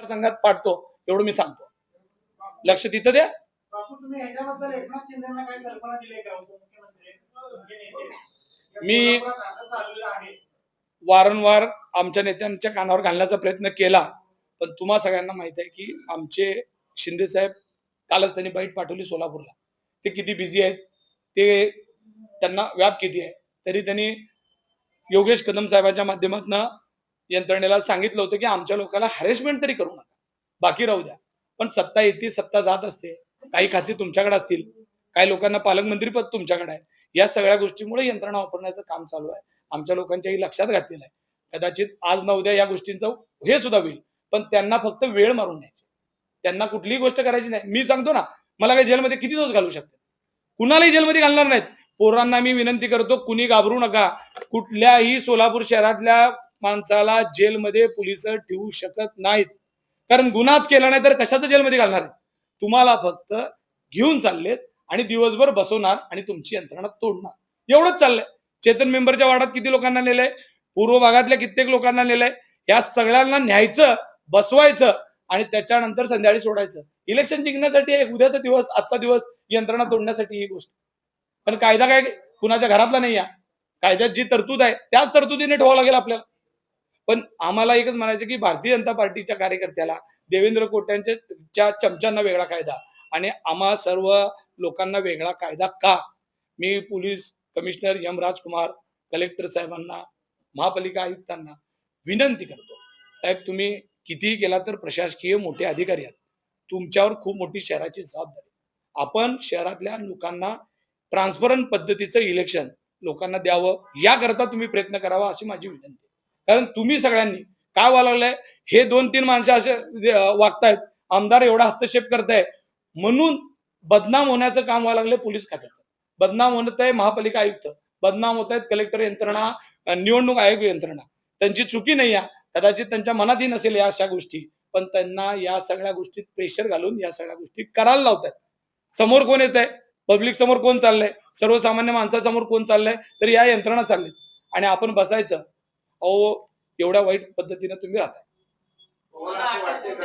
संघात पाडतो एवढं मी सांगतो. लक्ष तिथं द्या. तुम्ही ह्याच्याबद्दल एकनाथ शिंदेंना काही कल्पना दिली का उपमुख्यमंत्री मी वारंवार आमच्या नेत्यांच्या कानावर घालण्याचा प्रयत्न केला, पण तुम्हा सगळ्यांना माहित आहे की आमचे शिंदे साहेब कालच त्यांनी बाईट पाठवली सोलापूरला. ते किती बिझी आहेत, ते त्यांना व्याप किती आहे, तरी त्यांनी योगेश कदम साहेबांच्या माध्यमातून यंत्रणेला सांगितलं होतं की आमच्या लोकांना हॅरेसमेंट तरी करू नका, बाकी राहू द्या. पण सत्ता येते, सत्ता जात असते. काही खाती तुमच्याकडे असतील, काही लोकांना पालकमंत्री पद तुमच्याकडे आहे. या सगळ्या गोष्टीमुळे यंत्रणा वापरण्याचं काम चालू आहे. आमच्या लोकांच्याही लक्षात घातलेलं आहे. कदाचित आज ना उद्या या गोष्टींचं हे सुद्धा होईल, पण त्यांना फक्त वेळ मारून न्यायची, त्यांना कुठलीही गोष्ट करायची नाही. मी सांगतो ना, मला काही जेलमध्ये किती दिवस घालू शकते, कुणालाही जेलमध्ये घालणार नाहीत. पोरांना मी विनंती करतो, कुणी घाबरू नका. कुठल्याही सोलापूर शहरातल्या माणसाला जेलमध्ये पोलिस ठेवू शकत नाहीत, कारण गुन्हाच केला नाही तर कशाचं जेलमध्ये घालणार आहेत. तुम्हाला फक्त घेऊन चाललेत आणि दिवसभर बसवणार आणि तुमची यंत्रणा तोडणार, एवढंच चाललंय. चेतन मेंबरच्या वार्डात किती लोकांना नेलंय, पूर्व भागातल्या कित्येक लोकांना नेलंय. या सगळ्यांना न्यायचं, बसवायचं आणि त्याच्यानंतर संध्याकाळी सोडायचं. इलेक्शन जिंकण्यासाठी एक उद्याचा दिवस, आजचा दिवस यंत्रणा तोडण्यासाठी ही गोष्ट. पण कायदा काय कुणाच्या घरातला नाही या. कायद्यात जी तरतूद आहे त्याच तरतुदीने ठेवावं लागेल आपल्याला. पण आम्हाला एकच म्हणायचं की भारतीय जनता पार्टीच्या कार्यकर्त्याला, देवेंद्र कोट्यांच्या चमच्यांना वेगळा कायदा आणि आम्हा सर्व लोकांना वेगळा कायदा का? मी पोलीस कमिशनर एम राजकुमार, कलेक्टर साहेबांना, महापालिका आयुक्तांना विनंती करतो, साहेब तुम्ही कितीही केला तर प्रशासकीय मोठे अधिकारी आहेत, तुमच्यावर खूप मोठी शहराची जबाबदारी. आपण शहरातल्या लोकांना ट्रान्सपरंट पद्धतीचं इलेक्शन लोकांना द्यावं, याकरता तुम्ही प्रयत्न करावा अशी माझी विनंती. कारण तुम्ही सगळ्यांनी काय व्हायला हे 2-3 माणसं असे वागतायत, आमदार एवढा हस्तक्षेप करताय म्हणून बदनाम होण्याचं काम व्हायला लागले. पोलीस खात्याचं बदनाम होत आहे, महापालिका आयुक्त बदनाम होत आहेत, कलेक्टर यंत्रणा, निवडणूक आयोग यंत्रणा. त्यांची चुकी नाही आहे, कदाचित त्यांच्या मनातही नसेल या अशा गोष्टी, पण त्यांना या सगळ्या गोष्टीत प्रेशर घालून या सगळ्या गोष्टी करायला लावतात. समोर कोण येत आहे, पब्लिक समोर कोण चाललंय, सर्वसामान्य माणसासमोर कोण चाललंय, तर या यंत्रणा चाललीत आणि आपण बसायचं. अहो एवढ्या वाईट पद्धतीने तुम्ही राहताय.